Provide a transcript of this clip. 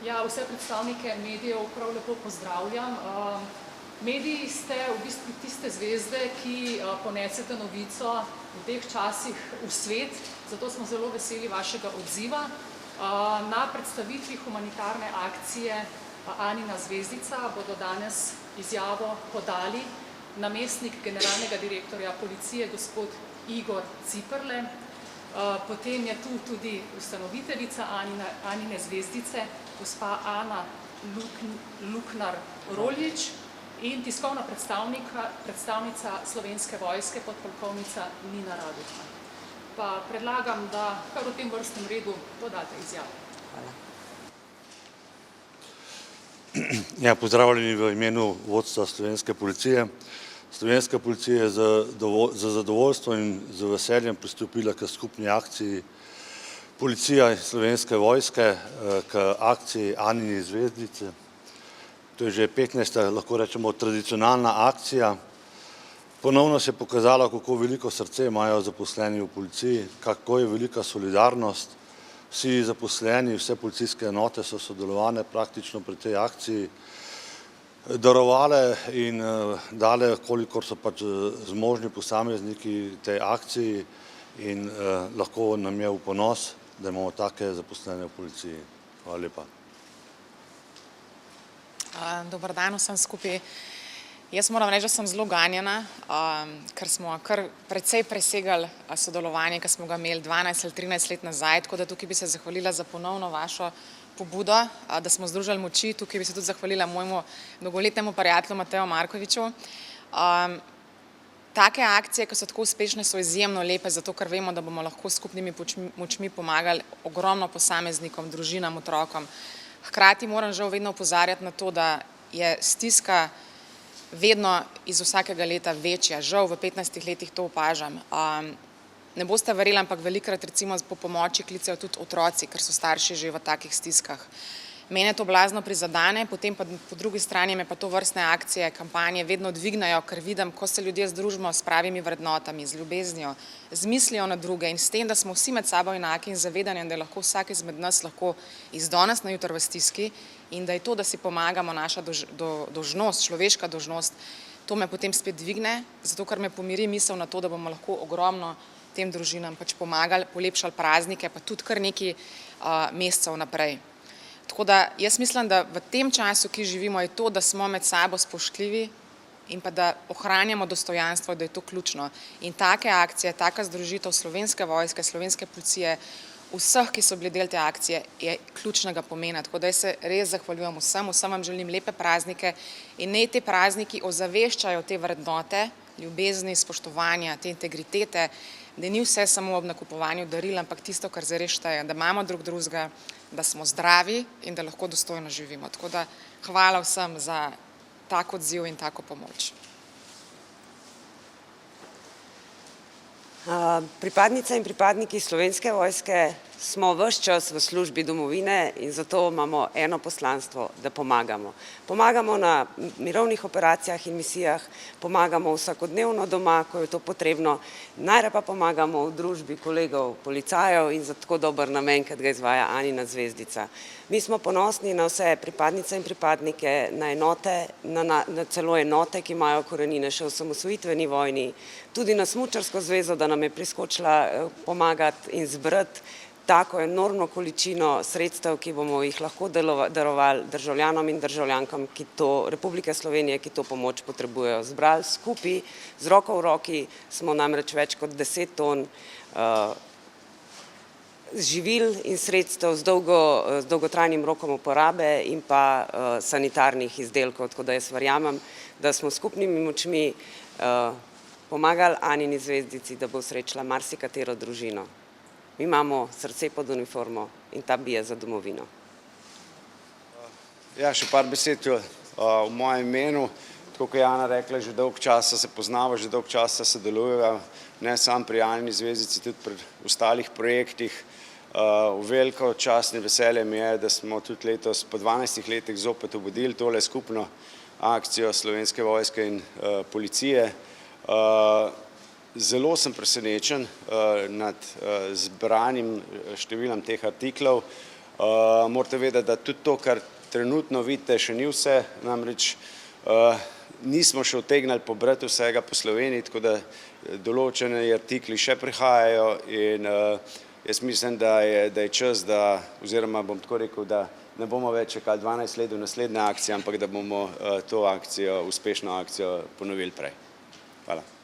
Ja, vse predstavnike medijev prav lepo pozdravljam. Mediji ste v bistvu tiste zvezde, ki ponesete novico v teh časih v svet, zato smo zelo veseli vašega odziva. Na predstavitvi humanitarne akcije Anina zvezdica bodo danes izjavo podali namestnik generalnega direktorja policije gospod Igor Ciperle, potem je tu tudi ustanoviteljica Anine zvezdice, gospa Ana Luknar-Roljič in tiskovna predstavnica Slovenske vojske, podpolkovnica Nina Raduha. Pa predlagam, da kar v tem vrstnem redu podate izjavo. Hvala. Ja, pozdravljeni v imenu vodstva Slovenske policije. Slovenska policija je z zadovoljstvom in z veseljem pristopila k skupni akciji Policija in Slovenske vojske, k akciji Anini zvezdice. To je že 15. lahko rečemo tradicionalna akcija. Ponovno se je pokazalo, kako veliko srce imajo zaposleni v policiji, kako je velika solidarnost. Vsi zaposleni, vse policijske enote so sodelovane praktično pri tej akciji, darovale in dale, kolikor so pač zmožni posamezniki tej akciji in lahko nam je v ponos, da imamo take zaposlene v policiji. Hvala lepa. Dobar dan vsem skupaj. Jaz moram reči, da sem zelo ganjena, ker smo kar precej presegali sodelovanje, ki smo ga imeli 12 ali 13 let nazaj, tako da tukaj bi se zahvalila za ponovno vašo pobudo, da smo združili moči. Tukaj bi se tudi zahvalila mojemu dolgoletnemu prijatelju Mateju Markoviču. Take akcije, ki so tako uspešne, so izjemno lepe, zato ker vemo, da bomo lahko skupnimi močmi pomagali ogromno posameznikom, družinam, otrokom. Hkrati moram žal vedno opozarjati na to, da je stiska vedno iz vsakega leta večja. Žal v 15 letih to opažam. Ne boste verjeli, ampak velikokrat recimo po pomoči klicejo tudi otroci, ker so starši že v takih stiskah. Mene to blazno prizadene, potem pa po drugi strani me pa to vrstne akcije, kampanje vedno dvignajo, ker vidim, ko se ljudje združimo s pravimi vrednotami, z ljubeznijo, z mislijo na druge in s tem, da smo vsi med sabo enaki in zavedanjem, da je lahko vsak izmed nas lahko iz danes na jutri v stiski in da je to, da si pomagamo, naša dolžnost, človeška dolžnost, to me potem spet dvigne, zato ker me pomiri misel na to, da bomo lahko ogromno tem družinam pač pomagali, polepšali praznike, pa tudi kar nekaj mesecev naprej. Tako da jaz mislim, da v tem času, ki živimo, je to, da smo med sabo spoštljivi in pa da ohranjamo dostojanstvo, da je to ključno. In take akcije, taka združitev Slovenske vojske, Slovenske policije, vseh, ki so bili del te akcije, je ključnega pomena. Tako da jaz se res zahvaljujem vsem vam želim lepe praznike in naj te prazniki ozaveščajo te vrednote, ljubezni, spoštovanja, te integritete, da ni vse samo ob nakupovanju daril, ampak tisto, kar zares šteje, da imamo drug drugega, da smo zdravi in da lahko dostojno živimo. Tako da hvala vsem za tak odziv in tako pomoč. Pripadnice in pripadniki Slovenske vojske smo ves čas v službi domovine in zato imamo eno poslanstvo, da pomagamo. Pomagamo na mirovnih operacijah in misijah, pomagamo vsakodnevno doma, ko je to potrebno, najraje pa pomagamo v družbi kolegov policajev in za tako dober namen, kot ga izvaja Anina zvezdica. Mi smo ponosni na vse pripadnice in pripadnike, na enote, na celo enote, ki imajo korenine še v osamosvojitveni vojni, tudi na Smučarsko zvezo, da nam je priskočila pomagati in zbrati tako enormno količino sredstev, ki bomo jih lahko darovali državljanom in državljankam Republike Slovenije, ki to pomoč potrebujejo. Zbrali skupaj, z roko v roki, smo namreč več kot 10 ton živil in sredstev z dolgotrajnim rokom uporabe in pa sanitarnih izdelkov. Tako da jaz verjamem, da smo skupnimi močmi pomagali Anini zvezdici, da bo srečala marsikatero družino. Mi imamo srce pod uniformo in ta bije za domovino. Ja, še par besed v mojem imenu. Tako kot je Ana rekla, že dolgo časa se poznava, že dolgo časa sodelujeva, ne samo pri Anini zvezdici, tudi pri ostalih projektih. V veliko čast in veselje mi je, da smo tudi letos po 12 letih zopet obudili tole skupno akcijo Slovenske vojske in policije. Zelo sem presenečen nad zbranim številom teh artiklov. Morate vedeti, da tudi to, kar trenutno vidite, še ni vse, namreč nismo še utegnili pobrati vsega po Sloveniji, tako da določene artikli še prihajajo in jaz mislim, da je čas, oziroma bom tako rekel, da ne bomo več čakali 12 let v naslednje akcije, ampak da bomo to akcijo, uspešno akcijo ponovili prej. Hvala.